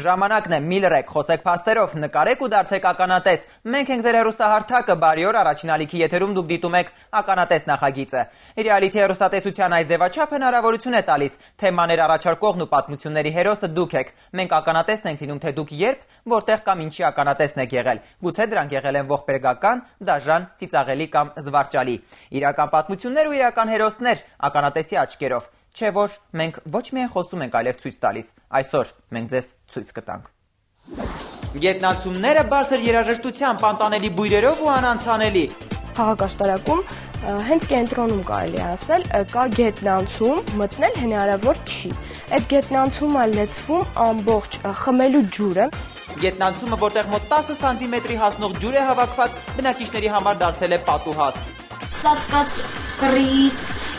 ժամանակն է, միլրեք, խոսեք փաստերով, նկարեք ու դարձեք ականատես։ Մենք ենք ձեր հեռուստահարթակը, բարի օր, առաջին ալիքի եթերում դուք դիտում եք ականատես նախագիծը։ Ռեալիթի հեռուստատեսության այս ձևաչափը հնարավորություն է տալիս, թեմաներ առաջարկողն ու պատմությունների հերոսը դուք եք։ Մենք ականատեսն ենք լինում, թե դուք երբ, որտեղ կամ ինչի ականատեսն եք եղել։ Գուցե դրանք եղել են ողբերգական, դաժան, ծիծաղելի կամ զվարճալի։ Իրական պատմություններ ու իրական հերոսներ ականատեսի աչքերով։ Չէ որ մենք ոչ միայն խոսում ենք, այլև ցույց տալիս։ Այսօր մենք ձեզ ցույց կտանք։ Գետնանցումները բարձր երաժշտությամբ, անտանելի բույրերով ու անանցանելի։ Քաղաքաշտարակում հենց կենտրոնում կարելի ասել կա գետնանցում, մտնել հնարավոր չի։ Այդ գետնանցումը լցվում ամբողջ խմելու ջուրը։ Գետնանցումը, որտեղ մոտ 10 սանտիմետրի հասնող ջուր է հավաքված, բնակիչների համար դարձել է պատուհաս։ Սատկած կռիս,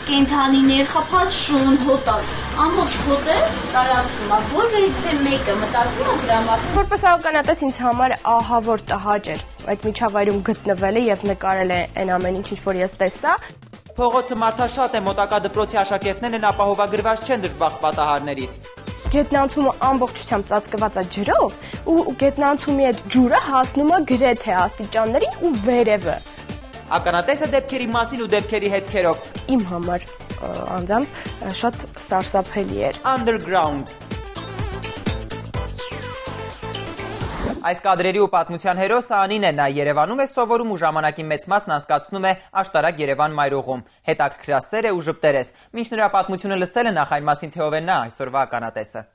կենդանիներ, խփած շուն, հոտած, ամբողջ հոտը տարածվում է, որը ձեր մեկը մտածում է դրա մասին։ Որպես ականատես ինձ համար ահավոր տհաճ էր այդ միջավայրում գտնվելը եւ նկարել այն ամեն ինչ, որ ես տեսա։ Փողոցը մարդաշատ է, մոտակա դպրոցի աշակերտներն ապահովագրված չեն դժբախտ պատահարներից։ Գետնանցումը ամբողջությամբ ծածկված է ջրով ու գետնանցումի այդ ջուրը հասնում է գրեթե աստիճաններին ու վերևը։ Ականատեսը դեպքերի մասին ու դեպքերի հետքերով։ Իմ համար անձամբ շատ սարսափելի էր։ Underground։ Այս կադրերի ու պատմության հերոսը Անին է, նա Երևանում է սովորում ու ժամանակի մեծ մասն անցկացնում է աշտարակ Երևան մայրուղում։ Հետաքրքրասեր է ու ժպտերես։ Մինչ նրա պատմությունը լսել է նախ այն մասին, թե ով է նա, այսօրվա ականատեսը։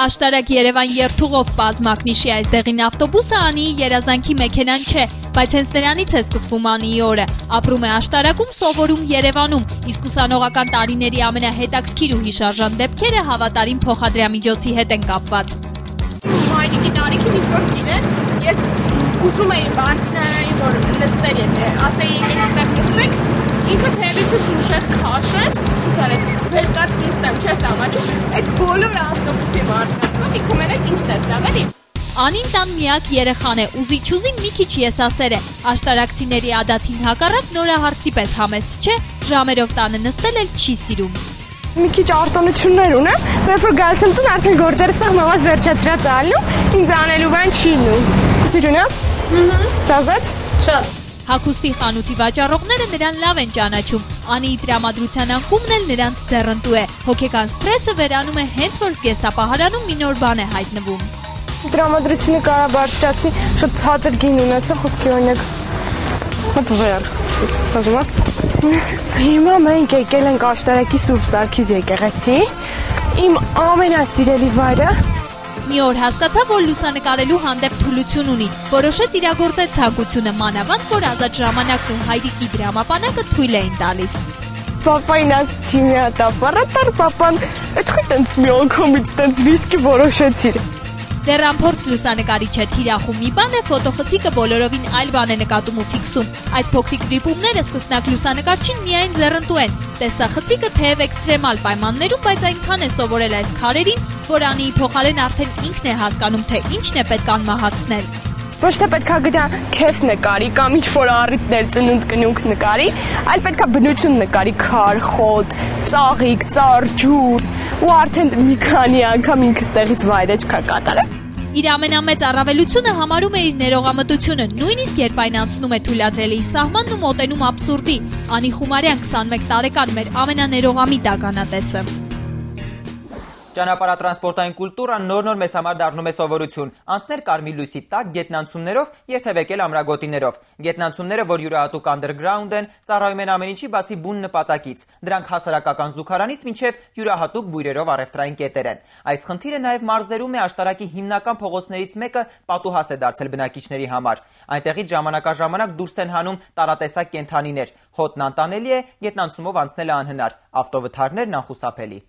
Աշտարակ Երևան երթուղով բազմակնիշի այս դեղին ավտոբուսը Անիի երազանքի մեքենան չէ, բայց հենց նրանից է սկսվում Անիի օրը։ Ապրում է Աշտարակում, սովորում Երևանում, իսկ ուսանողական տարիների ամենահետաքրքիր ու հիշարժան դեպքերը հավատարիմ փոխադրամիջոցի հետ են կապված։ Մայրիկի տարիքին ինչ-որ գիտեր, ես ուզում էի բարձրանային, որ նստեր եթե, ասեի եկեք ստեղ նստեք, ինքը թևիցս ուշեղ քաշեց, ցարեց, վերկաց նստեմ, չես ամաչում, այդ բոլոր ավտոբուսի մարդկանց ինքը մենակ ինձ տեսավ էլի։ Անին տան միակ երեխան է, ուզի-չուզի մի քիչ եսասեր է, աշտարակցիների ադաթին հակառակ նորահարսի պես համեստ չէ, ժամերով տանը նստել էլ չի սիրում։ Մի քիչ արտոնություններ ունեմ, երբ որ գալիս եմ տուն, արդեն գործերս սաղ մամաս վերջացրած ալնում, ինձ անելու բան չի նում։ Սիրուն է։ Սազեց։ Շատ։ Հագուստի խանութի վաճառողները նրան լավ են ճանաչում։ Անիի տրամադրության անկումն էլ նրանց ձեռնտու է։ Հոգեկան սթրեսը վերանում է հենց որ զգեստապահարանում մի նոր բան է հայտնվում։ Տրամադրությունը կարա բարձրացնի, շատ ցածր գին ունեցող խոսքի օրինակ հատ վեր։ Սազում է։ Հիմա մենք եկել ենք Աշտարակի Սուրբ Սարգիս եկեղեցի, իմ ամենասիրելի վայրը։ Մի օր հասկացա, որ լուսանկարելու հանդեպ թուլություն ունի, որոշեց իրագործել ցանկությունը, մանավանդ որ ազատ ժամանակն ու հայրիկի դրամապանակը թույլ էին տալիս։ Պապային ասացի մի հատ ապարատար, պապան այդ խի տենց մի անգամից տենց ռիսկի որոշեցիր։ Դեռ անփորձ լուսանկարիչ է, թիրախում մի բան է, ֆոտոխցիկը բոլորովին այլ բան է նկատում ու ֆիքսում։ Այդ փոքրիկ վիպումները սկսնակ լուսանկարչին միայն ձեռնտու են։ Տեսախցիկը թեև էքստրեմալ պայմաններում, բայց այնքան է սովորել այս քարերին, որ Անիի փոխարեն արդեն ինքն է հասկանում, թե ինչն է պետք անմահացնել։ Ոչ թե պետքա գտա քեֆ նկարի կամ ինչ-որ առիթներ ծնունդ կնունք նկարի, այլ պետքա բնություն նկարի, քար, խոտ, ծաղիկ, ծառ, ջուր, ու արդեն մի քանի անգամ ինքս տեղից վայրեջ կա կատարել։ Իր ամենամեծ առավելությունը համարում է իր ներողամտությունը, նույնիսկ երբ այն անցնում է թույլատրելի սահմանն ու մոտենում աբսուրդի։ Անի Խումարյան 21 տարեկան մեր ամենաներողամիտ ականատեսը։ Ճանապարհատրանսպորտային կուլտուրան նոր-նոր մեզ համար դառնում է սովորություն։ Անցներ կարմիր լույսի տակ գետնանցումներով, երթևեկել ամրագոտիներով։ Գետնանցումները, որ յուրահատուկ underground են, ծառայում են ամեն ինչի բացի բուն նպատակից։ Դրանք հասարակական զուգարանից մինչև յուրահատուկ բույրերով առևտրային կետեր են։ Այս խնդիրը նաև մարզերում է Աշտարակի հիմնական փողոցներից մեկը պատուհաս է դարձել բնակիչների համար։ Այնտեղից ժամանակաժամանակ դուրս են հանում տարատեսակ կենդանիներ։ Հոտն անտանելի է, գետնանցումով անցնելը անհնար, ավտովթարներն անխուսափելի։